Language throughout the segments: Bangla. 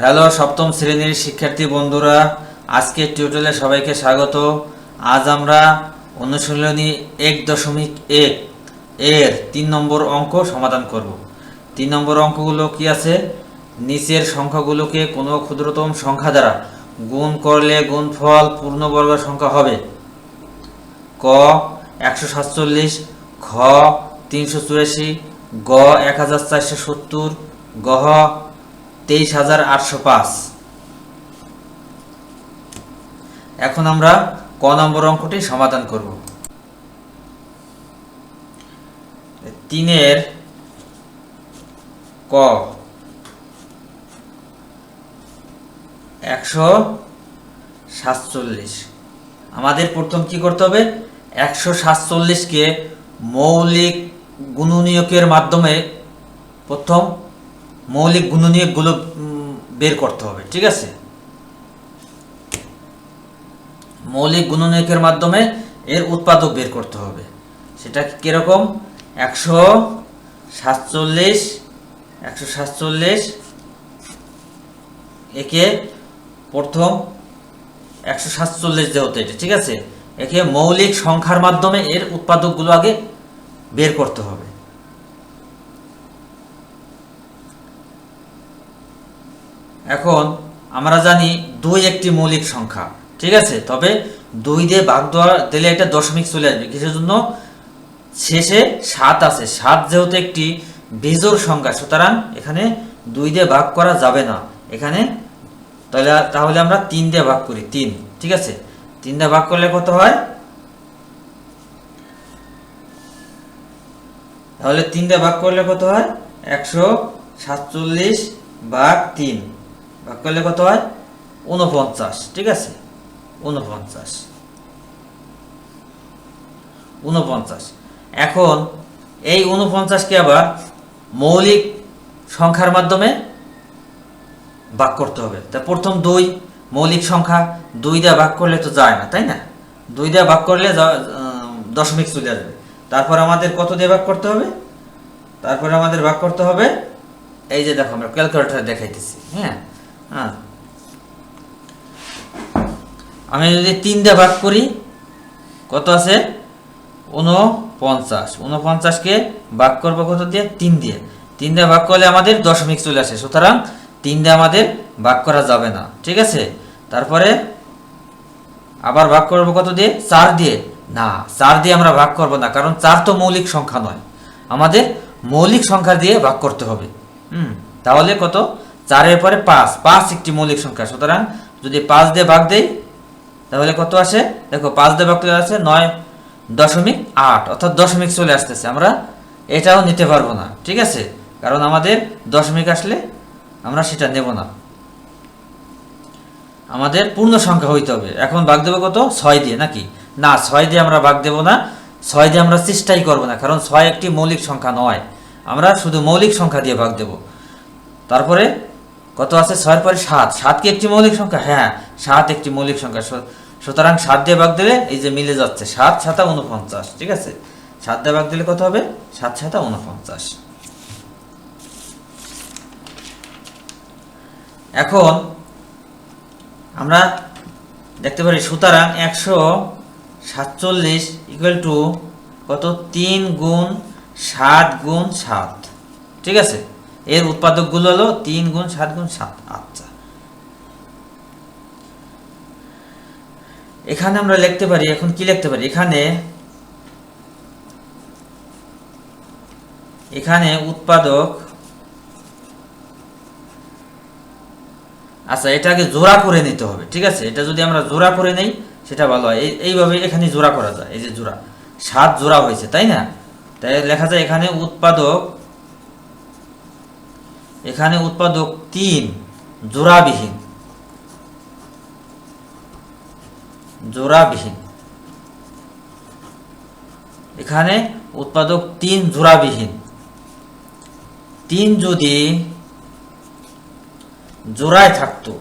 হ্যালো সপ্তম শ্রেণীর শিক্ষার্থী বন্ধুরা, আজকের টিউটোরিয়ালে সবাইকে স্বাগত। আজ আমরা অনুশীলনী 1.1 এর 3 নম্বর অঙ্ক সমাধান করব। 3 নম্বর অঙ্কগুলো কি আছে? নিচের সংখ্যাগুলোকে কোনো ক্ষুদ্রতম সংখ্যা দ্বারা গুণ করলে গুণফল পূর্ণবর্গ সংখ্যা হবে। ক 147, খ 384, গ 1470, গ 23,805। এখন আমরা ক নম্বর অঙ্কটি সমাধান করব। 3 ক 147। আমাদের প্রথম কি করতে হবে? 147কে মৌলিক গুণনীয়কের মাধ্যমে প্রথম মৌলিক গুণনীয়কগুলো বের করতে হবে। ঠিক আছে, মৌলিক গুণনীয়কের মাধ্যমে এর উৎপাদক বের করতে হবে। সেটা কিরকম? 147 একে প্রথম 147 যেহেতু এটা, ঠিক আছে, একে মৌলিক সংখ্যার মাধ্যমে এর উৎপাদকগুলো আগে বের করতে হবে। এখন আমরা জানি 2 একটি মৌলিক সংখ্যা, ঠিক আছে, তবে 2 দিয়ে ভাগ দিলে একটা দশমিক চলে আসবে। কিসের জন্য? শেষে 7 আছে। 7 যেহেতু একটি বিজোড় সংখ্যা, সুতরাং এখানে 2 দিয়ে ভাগ করা যাবে না। এখানে তাহলে আমরা 3 দিয়ে ভাগ করি। 3, ঠিক আছে, 3 দিয়ে ভাগ করলে কত হয়? তাহলে 3 দিয়ে ভাগ করলে কত হয়? 147 ভাগ 3 ভাগ করলে কত হয়? 49। ঠিক আছে, 49। এখন এই 49কে আবার মৌলিক সংখ্যার মাধ্যমে ভাগ করতে হবে। তা প্রথম 2 মৌলিক সংখ্যা, 2 দিয়ে ভাগ করলে তো যায় না, তাই না? 2 দিয়ে ভাগ করলে দশমিক চলে আসবে। তারপর আমাদের কত দিয়ে ভাগ করতে হবে? তারপরে আমাদের ভাগ করতে হবে, এই যে দেখো আমরা ক্যালকুলেটর দেখাইতেছি। হ্যাঁ, আমি যদি 3 দিয়ে ভাগ করি, কত আছে? 49। 49কে ভাগ করবো কত দিয়ে? 3 দিয়ে। 3 দিয়ে ভাগ করলে আমাদের দশমিক চলে আসে, সুতরাং 3 দিয়ে আমাদের ভাগ করা যাবে না। ঠিক আছে, তারপরে আবার ভাগ করবো কত দিয়ে? 4 দিয়ে। না, 4 দিয়ে আমরা ভাগ করব না, কারণ 4 তো মৌলিক সংখ্যা নয়, আমাদের মৌলিক সংখ্যা দিয়ে ভাগ করতে হবে। তাহলে কত? 4 এর পরে 5। 5 একটি মৌলিক সংখ্যা, সুতরাং যদি 5 দিয়ে ভাগ দেই তাহলে কত আসে? দেখো, 5 দিয়ে ভাগ করলে আছে 9.8, অর্থাৎ দশমিক চলে আসতেছে। আমরা এটাও নিতে পারবো না, ঠিক আছে, কারণ আমাদের দশমিক আসলে আমরা সেটা নেব না, আমাদের পূর্ণ সংখ্যা হইতে হবে। এখন ভাগ দেবো কত? 6 দিয়ে, নাকি? না, 6 দিয়ে আমরা ভাগ দেব না, 6 দিয়ে আমরা চেষ্টাই করবো না, কারণ 6 একটি মৌলিক সংখ্যা নয়। আমরা শুধু মৌলিক সংখ্যা দিয়ে ভাগ দেব। তারপরে কত আছে? 6 এর পরে 7। 7 কি একটি মৌলিক সংখ্যা? হ্যাঁ, 7 একটি মৌলিক সংখ্যা, সুতরাং 7 দিয়ে ভাগ দিলে এই যে মিলে যাচ্ছে, 7 × 7 = 49। ঠিক আছে, 7 দিয়ে ভাগ দিলে কত হবে? 7 × 7 = 49। এখন আমরা দেখতে পারি, সুতরাং 147 = কত? 3 × 7 × 7। ঠিক আছে, এর উৎপাদকগুলো হলো 3 × 7 × 7। আচ্ছা, এখানে আমরা লিখতে পারি, এখন কি লিখতে পারি? এখানে উৎপাদক, আচ্ছা, এটাকে জোড়া করে নিতে হবে। ঠিক আছে, এটা যদি আমরা জোড়া করে নেই সেটা ভালো হয়। এইভাবে এখানে জোড়া করা যায়, এই যে জোড়া, 7 জোড়া হয়েছে, তাই না? তাই লেখা যায় এখানে উৎপাদক 3 জোড়াবিহীন। এখানে উৎপাদক 3 জোড়াবিহীন। 3 যদি জোড়ায় থাকতো,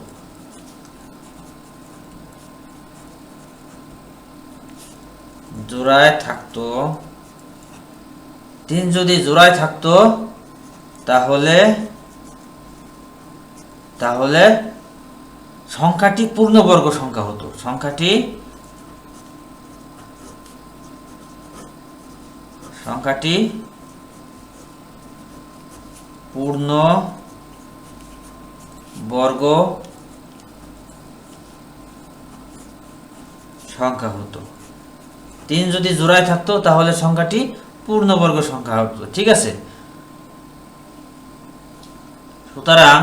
জোড়ায় থাকতো 3 যদি জোড়ায় থাকতো তাহলে তাহলে সংখ্যাটি পূর্ণবর্গ সংখ্যা হতো। সংখ্যাটি পূর্ণ বর্গ সংখ্যা হতো। 3 যদি জোড়ায় থাকতো তাহলে সংখ্যাটি পূর্ণবর্গ সংখ্যা হতো। ঠিক আছে, সুতরাং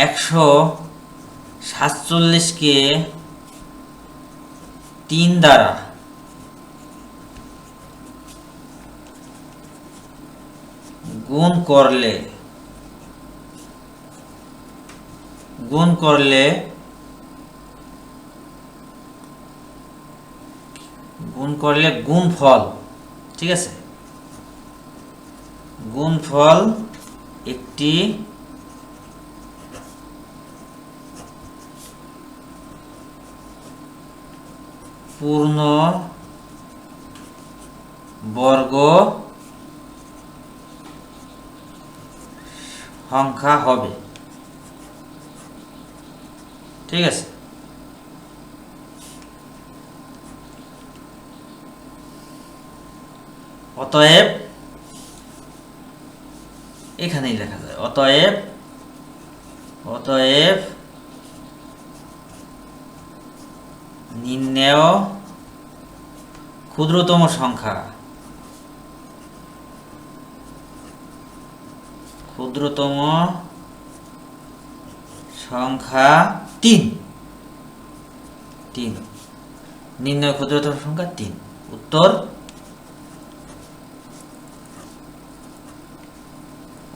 147কে 3 দ্বারা গুণ করলে গুণফল, ঠিক আছে, গুণফল একটি পূর্ণ বর্গ সংখ্যা হবে। ঠিক আছে, অতএব এখানেই লেখা যায়, অতএব নির্ণেয় ক্ষুদ্রতম সংখ্যা 3। নির্ণয় ক্ষুদ্রতম সংখ্যা 3।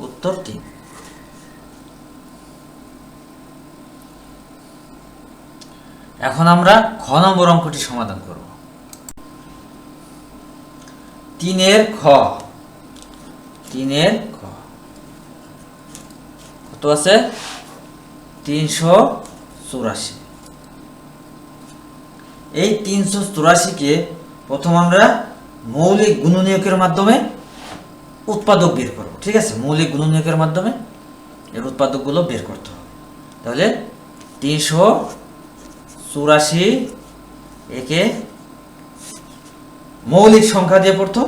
উত্তর 3। এখন আমরা খ নম্বর অঙ্কটি সমাধান করব। 3 খ কত আছে? 384। এই 384কে প্রথম আমরা মৌলিক গুণনীয়কের মাধ্যমে উৎপাদক বের করব। ঠিক আছে, মৌলিক গুণনীয়কের মাধ্যমে এর উৎপাদকগুলো বের করতে হবে। তাহলে 384 একে মৌলিক সংখ্যা দিয়ে প্রথম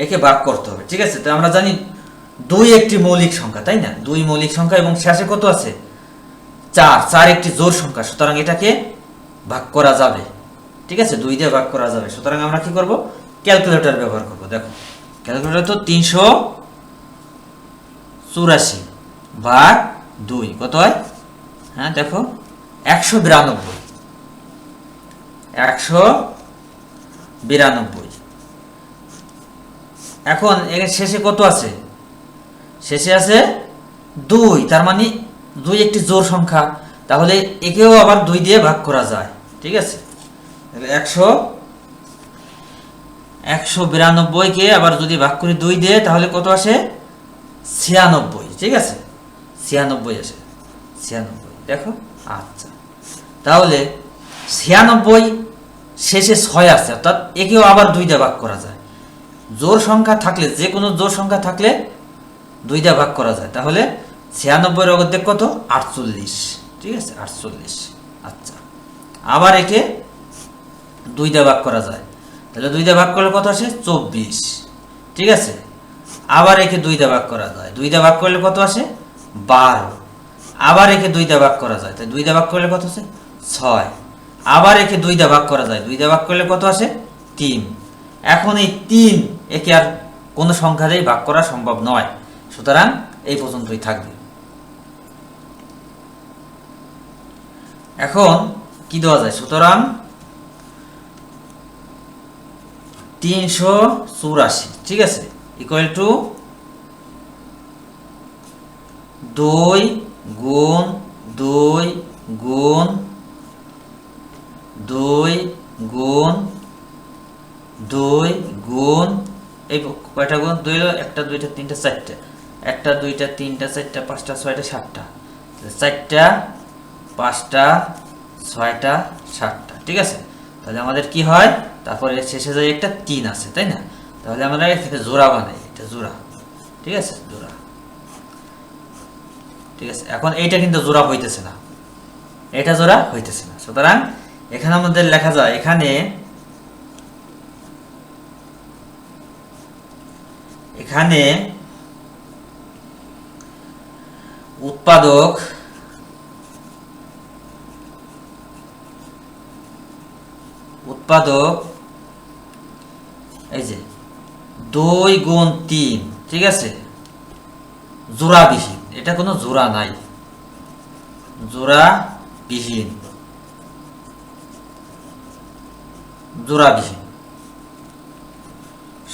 একে ভাগ করতে হবে। ঠিক আছে, তো আমরা জানি 2 একটি মৌলিক সংখ্যা, তাই না? 2 মৌলিক সংখ্যা এবং শেষে কত আছে? 4 একটি জোড় সংখ্যা, সুতরাং এটাকে ভাগ করা যাবে। ঠিক আছে, 2 দিয়ে ভাগ করা যাবে। সুতরাং আমরা কি করব? ক্যালকুলেটর ব্যবহার করব। দেখো, ক্যালকুলেটর তো 384 ভাগ 2 কত হয়? হ্যাঁ দেখো, 192। এখন এর শেষে কত আছে? শেষে আছে 2, তার মানে 2 একটি জোড় সংখ্যা, তাহলে একেও আবার 2 দিয়ে ভাগ করা যায়। ঠিক আছে, 192কে আবার যদি ভাগ করি 2 দিয়ে, তাহলে কত আসে? 96। ঠিক আছে, 96 আসে। 96 দেখো। আচ্ছা, তাহলে 96 শেষে 6 আছে, অর্থাৎ একেও আবার 2 দিয়ে ভাগ করা যায়। জোড় সংখ্যা থাকলে, যে কোনো জোড় সংখ্যা থাকলে 2 দিয়ে ভাগ করা যায়। তাহলে 96 এর অর্ধেক কত? 48। ঠিক আছে, 48। আচ্ছা, আবার একে 2 দিয়ে ভাগ করা যায়, তাহলে 2 দিয়ে ভাগ করলে কত আসে? 24। ঠিক আছে, আবার একে 2 দিয়ে ভাগ করা যায়, 2 দিয়ে ভাগ করলে কত আসে? 12। আবার একে 2 দিয়ে ভাগ করা যায়, তাই 2 দিয়ে ভাগ করলে কত আসে? 6। আবার একে 2 দিয়ে ভাগ করা যায়, 2 দিয়ে ভাগ করলে কত আসে? 3। এখন এই 3 একে আর কোনো সংখ্যা দিয়ে ভাগ করা সম্ভব নয়, সুতরাং এই পর্যন্তই থাকবে। এখন কি দেওয়া যায়? সুতরাং 384, ঠিক আছে, ইকুয়াল টু 2 গুণ 2 গুণ 2 গুণ 2 গুণ এই কয়টা গুণ? 2 হলো 1টা 2টা 3টা 4টা, 1টা 2টা 3টা 4টা 5টা 6টা 7টা, 4টা 5টা 6টা 7টা। ঠিক আছে, তাহলে আমাদের কি হয়, তারপরে শেষে যে একটা 3 আছে, তাই না? তাহলে আমরা এখানে জোড়া বানাই, এটা জোড়া, ঠিক আছে, জোড়া, ঠিক আছে। এখন এইটা কিন্তু জোড়া হইতেছে না, এটা জোড়া হইতেছে না, সুতরাং এখানে আমাদের লেখা যায়, এখানে উৎপাদক এই যে 2 গুণ 3, ঠিক আছে, জোড়াবিহীন, এটা কোনো জোড়া নাই, জোড়াবিহীন,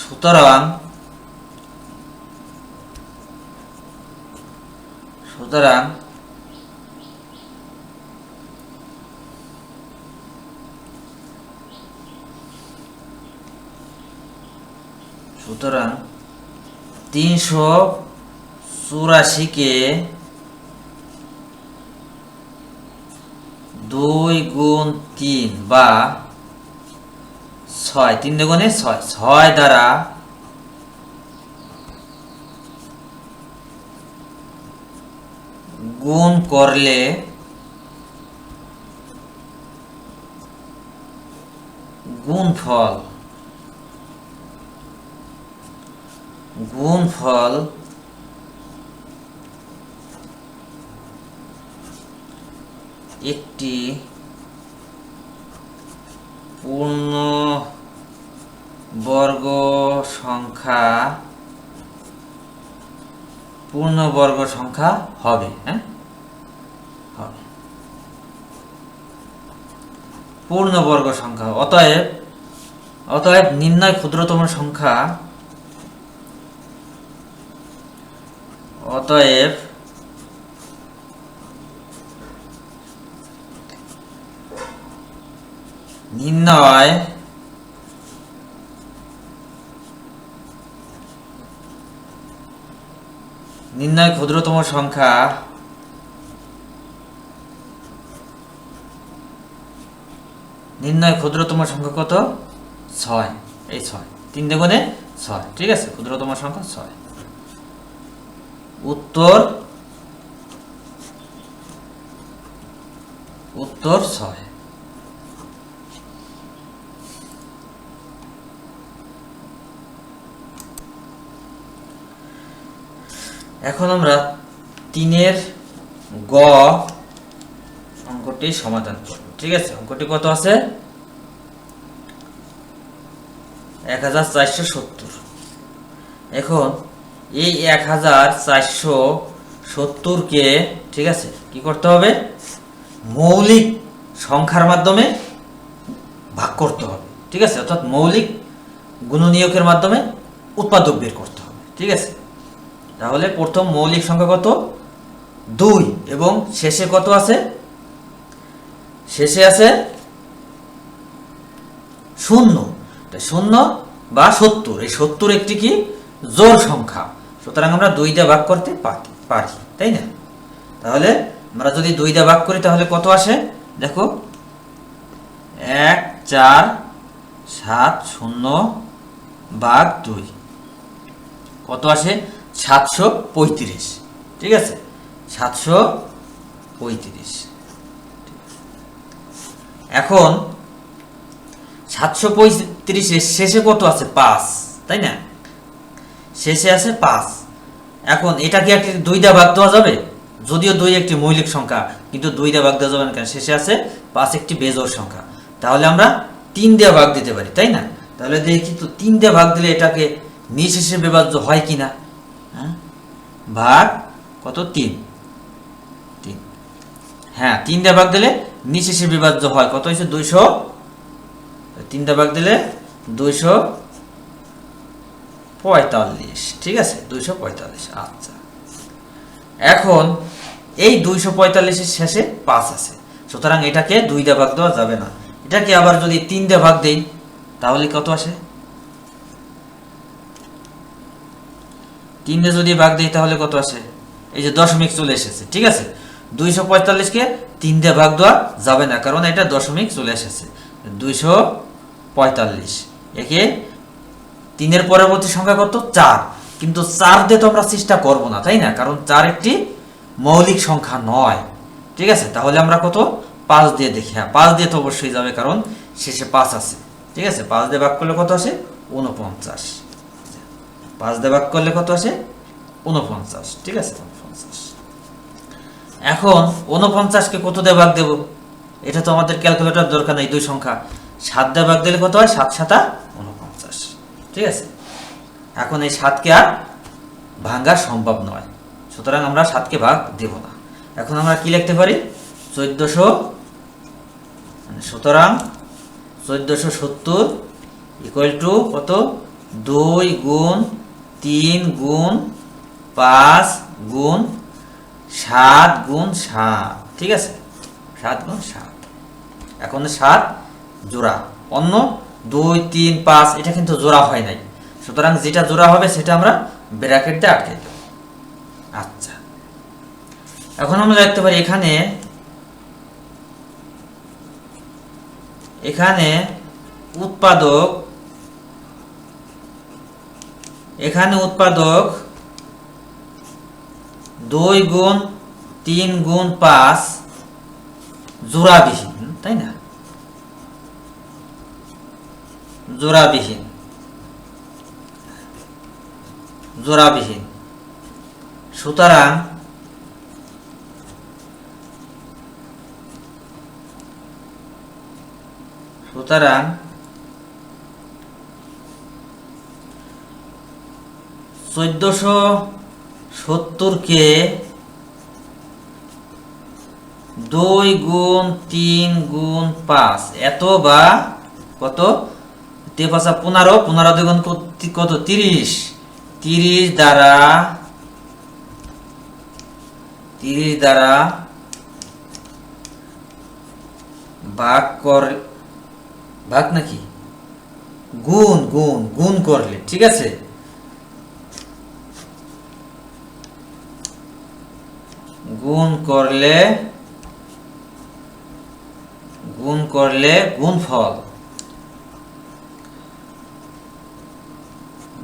সুতরাং সুতরাং 384 কে 2 গুণ 3 বা 6, 3 দুগুণে 6 দ্বারা গুণ করলে গুণফল একটি পূর্ণবর্গ সংখ্যা হবে, হ্যাঁ, হবে পূর্ণবর্গ সংখ্যা। অতএব নির্ণয় ক্ষুদ্রতম সংখ্যা, নির্ণয় ক্ষুদ্রতম সংখ্যা কত? 6, এই 6, 3 দুগুণে 6, ঠিক আছে, ক্ষুদ্রতম সংখ্যা 6। উত্তর 6। এখন আমরা 3-এর গ অঙ্কটি সমাধান করব, ঠিক আছে। অঙ্কটি কত আছে? 1470। এখন এই 1470 কে, ঠিক আছে, কি করতে হবে? মৌলিক সংখ্যার মাধ্যমে ভাগ করতে হবে, ঠিক আছে, অর্থাৎ মৌলিক গুণনীয়কের মাধ্যমে উৎপাদক বের করতে হবে, ঠিক আছে। তাহলে প্রথম মৌলিক সংখ্যা কত? 2, এবং শেষে কত আছে? শেষে আছে 0। 0 বা 70, এই 70 একটি কি জোড় সংখ্যা, সুতরাং আমরা 2 দিয়ে ভাগ করতে পারি, তাই না? তাহলে আমরা যদি 2 দিয়ে ভাগ করি তাহলে কত আসে দেখো, 1 4 7 0 ভাগ 2 কত আসে? 735, ঠিক আছে, 735। এখন 735 শেষে কত আছে? 5, তাই না? শেষে আছে 5। এখন এটা কি একটি 2 দিয়ে ভাগ দেওয়া যাবে? যদিও 2 একটি মৌলিক সংখ্যা, কিন্তু 2 দিয়ে ভাগ দেওয়া যাবে না, কারণ শেষে আছে 5 একটি বেজোড় সংখ্যা। তাহলে আমরা 3 দিয়ে ভাগ দিতে পারি, তাই না? তাহলে দেখি তো 3 দিয়ে ভাগ দিলে এটাকে নিঃশেষে বিভাজ্য হয় কিনা। হ্যাঁ, ভাগ কত? 3। হ্যাঁ, 3 দিয়ে ভাগ দিলে নিঃশেষে বিভাজ্য হয়। কত হয়েছে? 200। 3 দিয়ে ভাগ দিলে 245, ঠিক আছে, 245। আচ্ছা, এখন এই 245 এর শেষে 5 আছে, সুতরাং এটাকে 2 দিয়ে ভাগ দেওয়া যাবে না। এটাকে আবার যদি 3 দিয়ে ভাগ দেই তাহলে কত আসে? 3 দিয়ে যদি ভাগ দেই তাহলে কত আসে? এই যে দশমিক চলে এসেছে, ঠিক আছে। 245 কে 3 দিয়ে ভাগ দেওয়া যাবে না, কারণ এটা দশমিক চলে এসেছে। 245। একে 3-এর পরবর্তী সংখ্যা কত? 4। কিন্তু 4 দিয়ে তো আমরা চেষ্টা করব না, তাই না? কারণ 4 একটি মৌলিক সংখ্যা নয়। ঠিক আছে, তাহলে আমরা কত? 5 দিয়ে দেখি। হ্যাঁ, 5 দিয়ে তো অবশ্যই যাবে, কারণ শেষে 5 আছে। ঠিক আছে, 5 দিয়ে ভাগ করলে কত আসে? 49। 5 দিয়ে ভাগ করলে কত আসে? 49। ঠিক আছে, 49। এখন 49-কে কত দিয়ে ভাগ দেব? এটা তো আমাদের ক্যালকুলেটর দরকার নেই, দুই সংখ্যা। 7 দিয়ে ভাগ দিলে কত হয়? 7 7 49। ঠিক আছে, এখন এই 7কে আর ভাঙা সম্ভব নয়, সুতরাং আমরা 7কে ভাগ দেব না। এখন আমরা কি লিখতে পারি? 1400, সুতরাং 1470 ইকুয়াল টু কত? 2 গুণ 3 গুণ 5 গুণ 7 গুণ 7। ঠিক আছে, 7 গুণ 7। এখন 7 জোড়া, অন্য 2 3 5 এটা কিন্তু জোড়া হয় নাই, সুতরাং যেটা জোড়া হবে সেটা আমরা ব্র্যাকেট দিয়ে আটকে দেব। আচ্ছা, এখন আমরা লিখতে পারি এখানে উৎপাদক 2 গুণ 3 গুণ 5 জোড়াবিহীন, তাই না? জোড়াবিহীন, সুতরাং সুতরাং 1470-কে 2 গুণ 3 গুণ 5 এত বা কত? 15 15 দ্বিগুণ কত? 30 30 দ্বারা ভাগ নাকি গুণ করলে, ঠিক আছে, গুণ করলে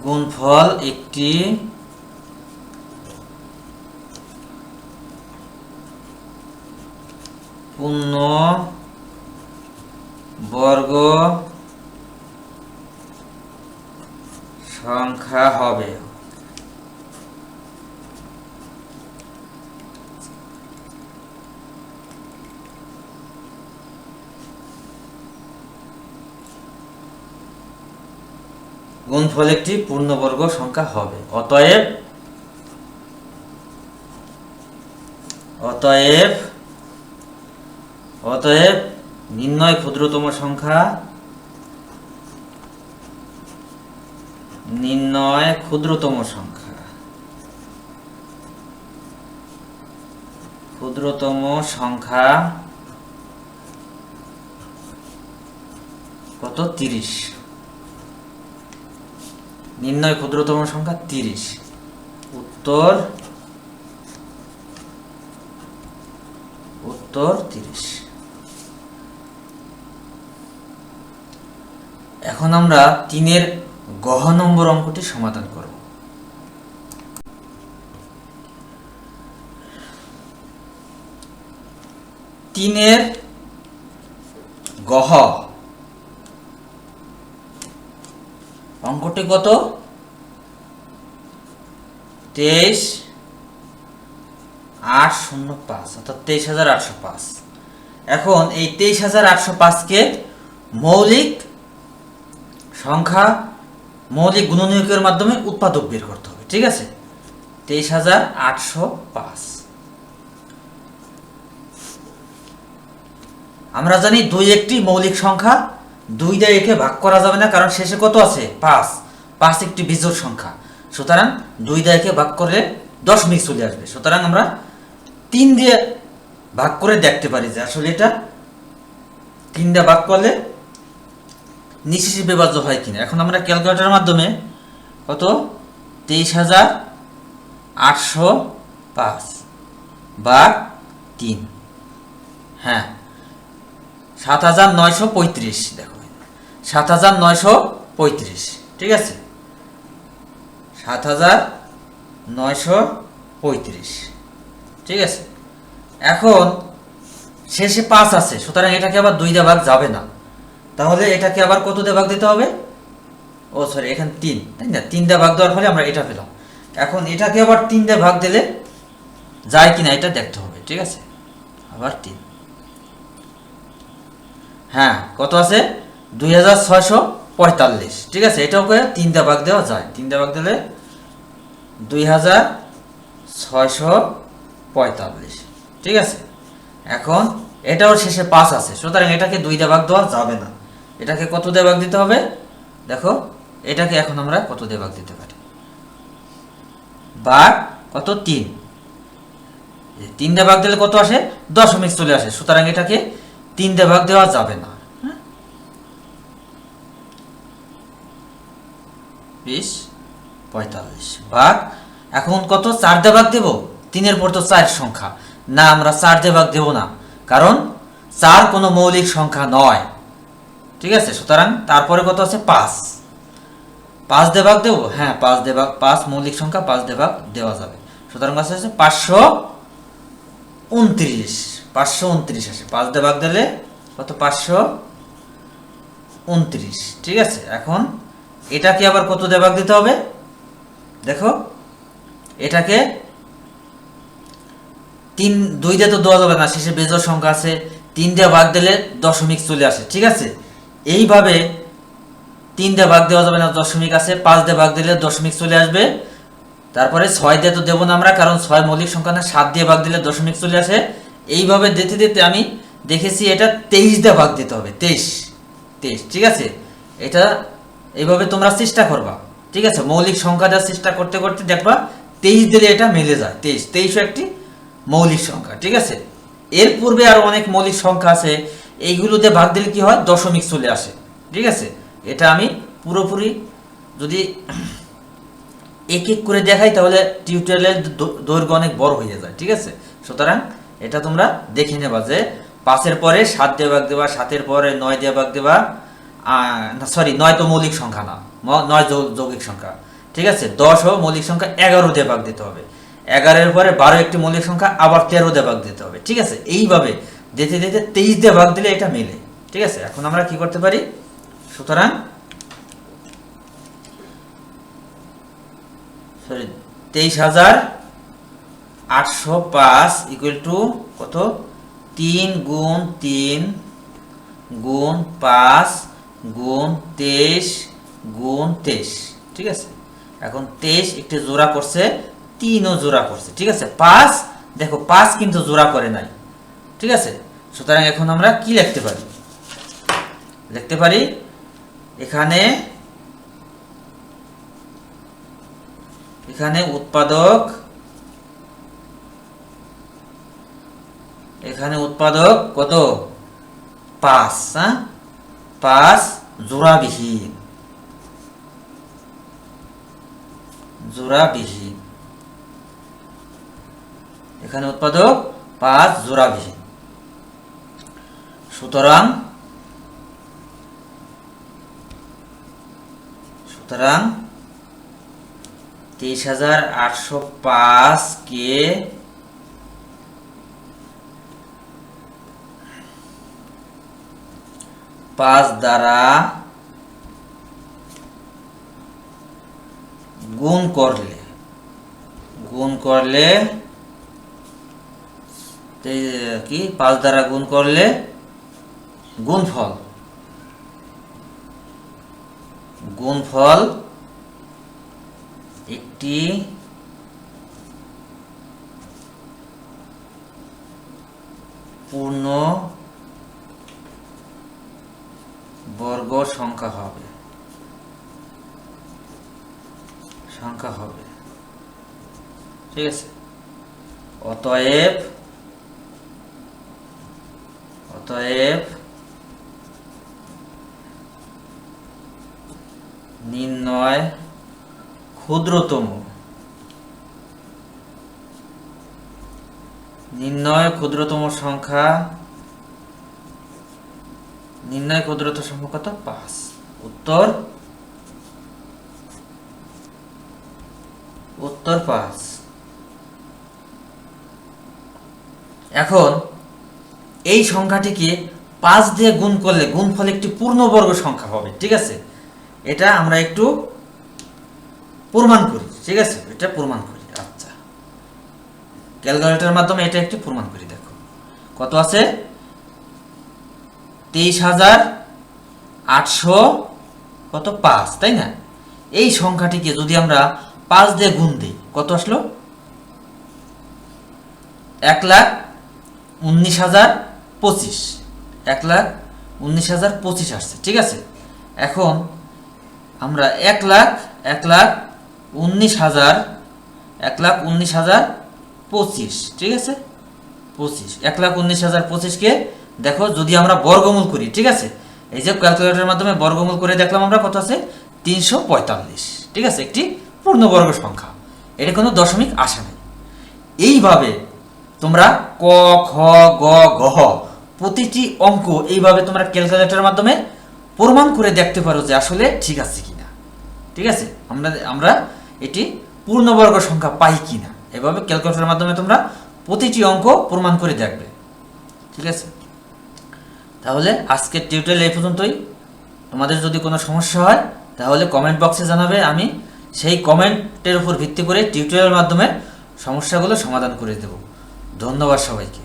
গুণফল একটি পূর্ণবর্গ সংখ্যা হবে। গুণফল একটি পূর্ণবর্গ সংখ্যা হবে। অতএব নির্ণয় ক্ষুদ্রতম সংখ্যা কত? 30। নির্ণয় ক্ষুদ্রতম সংখ্যা 30। উত্তর 30। এখন আমরা 3-এর গহ নম্বর অঙ্কটি সমাধান করব। 3-এর গহ অঙ্কটি কত? 23,805, অর্থাৎ 23,805। এখন এই 23,805-কে মৌলিক গুণনীয়কের মাধ্যমে উৎপাদক বের করতে হবে। ঠিক আছে, 23,805। আমরা জানি 2 একটি মৌলিক সংখ্যা, 2 দিয়ে একে ভাগ করা যাবে না, কারণ শেষে কত আছে? 5 একটি বিজোড় সংখ্যা, সুতরাং 2 দিয়ে একে ভাগ করলে দশমিক চলে আসবে। সুতরাং আমরা 3 দিয়ে ভাগ করে দেখতে পারি যে আসলে এটা 3 দিয়ে ভাগ করলে নিঃশেষে বিভাজ্য হয় কিনা। এখন আমরা ক্যালকুলেটরের মাধ্যমে কত? 23,805 ভাগ 3। হ্যাঁ, 7935 দেখো 7935, ঠিক আছে 7935, ঠিক আছে। এখন শেষে 5 আছে, সুতরাং এটাকে আবার 2 দিয়ে ভাগ যাবে না, তাহলে এটাকে আবার কত দিয়ে ভাগ দিতে হবে? ও সরি, এখানে 3, তাই না? 3 দিয়ে ভাগ দেওয়ার ফলে আমরা এটা পেলাম। এখন এটাকে আবার 3 দিয়ে ভাগ দিলে যায় কিনা এটা দেখতে হবে, ঠিক আছে। আবার 3, হ্যাঁ কত আছে? 2645, ঠিক আছে। এটাকে 3 দিয়ে ভাগ দেওয়া যায়, 3 দিয়ে ভাগ দিলে 2645, ঠিক আছে। এখন এটাও শেষে 5 আছে, সুতরাং এটাকে 2 দিয়ে ভাগ দেওয়া যাবে না, এটাকে কত দিয়ে ভাগ দিতে হবে? দেখো এটাকে এখন আমরা কত দিয়ে ভাগ দিতে পারি? ভাগ কত? 3, 3 দিয়ে ভাগ দিলে কত আসে? দশমিক চলে আসে, সুতরাং এটাকে 3 দিয়ে ভাগ দেওয়া যাবে না। 2045 ভাগ, এখন কত? 4 দিয়ে ভাগ দেব? 3-এর পর তো 4 সংখ্যা, না আমরা 4 দিয়ে ভাগ দেব না, কারণ 4 কোনো মৌলিক সংখ্যা নয়, ঠিক আছে। সুতরাং তারপরে কত আছে? 5, 5 দিয়ে ভাগ দেব? হ্যাঁ 5 দিয়ে ভাগ, 5 মৌলিক সংখ্যা, 5 দিয়ে ভাগ দেওয়া যাবে, সুতরাং আছে 529, 529 আসে, 5 দিয়ে ভাগ দিলে কত? 529, ঠিক আছে। এখন এটাকে আবার কত দিয়ে ভাগ দিতে হবে? দেখো এটাকে 2 দিয়ে তো দেওয়া যাবে না, শেষে বেজোড় সংখ্যা আছে, 3 দিয়ে ভাগ দিলে দশমিক চলে আসে, ঠিক আছে। এইভাবে 3 দিয়ে ভাগ দেওয়া যাবে না, দশমিক আছে, 5 দিয়ে ভাগ দিলে দশমিক চলে আসবে, তারপরে 6 দিয়ে তো দেবো না আমরা, কারণ 6 মৌলিক সংখ্যা না, 7 দিয়ে ভাগ দিলে দশমিক চলে আসে। এইভাবে দিতে দিতে আমি দেখেছি এটা 23 দিয়ে ভাগ দিতে হবে, 23, ঠিক আছে। এটা এইভাবে তোমরা চেষ্টা করবা, ঠিক আছে। মৌলিক সংখ্যা দেওয়ার চেষ্টা করতে করতে দেখবা 23 দিলে এটা মিলে যায়, 23 একটি মৌলিক সংখ্যা, ঠিক আছে। এর পূর্বে আরো অনেক মৌলিক সংখ্যা আছে, এইগুলোতে ভাগ দিলে কি হয়? দশমিক চলে আসে, ঠিক আছে। এটা আমি পুরোপুরি যদি এক এক করে দেখাই তাহলে টিউটোরিয়ালের দৈর্ঘ্য অনেক বড় হয়ে যায়, ঠিক আছে। সুতরাং এটা তোমরা দেখে নেবা যে 5-এর পরে 7 দিয়ে ভাগ দেবা, 7-এর পরে 9 দিয়ে ভাগ দেবা, না সরি 9 তো মৌলিক সংখ্যা না, 9 যৌগিক সংখ্যা, ঠিক আছে। 10 ও মৌলিক সংখ্যা, 11 দিয়ে ভাগ দিতে হবে, 11-এর পরে 12 একটি মৌলিক সংখ্যা, আবার 13 দিয়ে ভাগ দিতে হবে, ঠিক আছে। এইভাবে দিতে দিতে 23 দিয়ে ভাগ দিলে এটা মেলে, ঠিক আছে। এখন আমরা কি করতে পারি? সুতরাং 23,805 ইকুয়াল টু কত? 3 গুণ 3 গুণ 5 গুণ 23 গুণ 23, ঠিক আছে। এখন 23 একটি জোড়া করছে, 3ও জোড়া করছে, ঠিক আছে। 5 দেখো 5 কিন্তু জোড়া করে নাই, ঠিক আছে। সুতরাং এখন আমরা কি লিখতে পারি? লিখতে পারি এখানে উৎপাদক, এখানে উৎপাদক কত? 5, হ্যাঁ 5 জোড়াবিহীন, এখানে উৎপাদক 5 জোড়াবিহীন। সুতরাং 23,805 কে 5 দ্বারা গুণ করলে কি 5 দ্বারা গুণ করলে গুণফল একটি পূর্ণ বর্গ সংখ্যা হবে, ঠিক আছে। অতএব নির্ণয় ক্ষুদ্রতম সংখ্যা নির্ণয় ক্ষুদ্রতম সংখ্যা কত? 5। উত্তর 5। এখন এই সংখ্যাটিকে 5 দিয়ে গুণ করলে গুণফল একটি পূর্ণবর্গ সংখ্যা হবে, ঠিক আছে? এটা আমরা একটু প্রমাণ করি, ঠিক আছে? এটা প্রমাণ করি। আচ্ছা, ক্যালকুলেটরের মাধ্যমে এটা একটু প্রমাণ করি। দেখো কত আছে? 23,800 কত 5, তাই না? এই সংখ্যাটিকে যদি আমরা 5 দিয়ে গুণ দিই কত আসলো? 1,19,025। 1,19,025 আসছে, ঠিক আছে? এখন আমরা 1,19,025, ঠিক আছে? 1,19,025কে দেখো যদি আমরা বর্গমূল করি, ঠিক আছে? এই যে ক্যালকুলেটরের মাধ্যমে বর্গমূল করে দেখলাম আমরা কত আছে? 345, ঠিক আছে? একটি পূর্ণবর্গ সংখ্যা, এটা কোনো দশমিক আসে নাই। এইভাবে তোমরা ক, খ, গ, ঘ প্রতিটি অঙ্ক এইভাবে তোমরা ক্যালকুলেটরের মাধ্যমে প্রমাণ করে দেখতে পারো যে আসলে ঠিক আছে কিনা, ঠিক আছে? আমরা এটি পূর্ণবর্গ সংখ্যা পাই কিনা, এভাবে ক্যালকুলেটরের মাধ্যমে তোমরা প্রতিটি অঙ্ক প্রমাণ করে দেখবে, ঠিক আছে? তাহলে আজকের টিউটোরিয়াল এই পর্যন্তই। তোমাদের যদি কোনো সমস্যা হয় তাহলে কমেন্ট বক্সে জানাবে, আমি সেই কমেন্টের উপর ভিত্তি করে টিউটোরিয়ালের মাধ্যমে সমস্যাগুলো সমাধান করে দেব। ধন্যবাদ সবাইকে।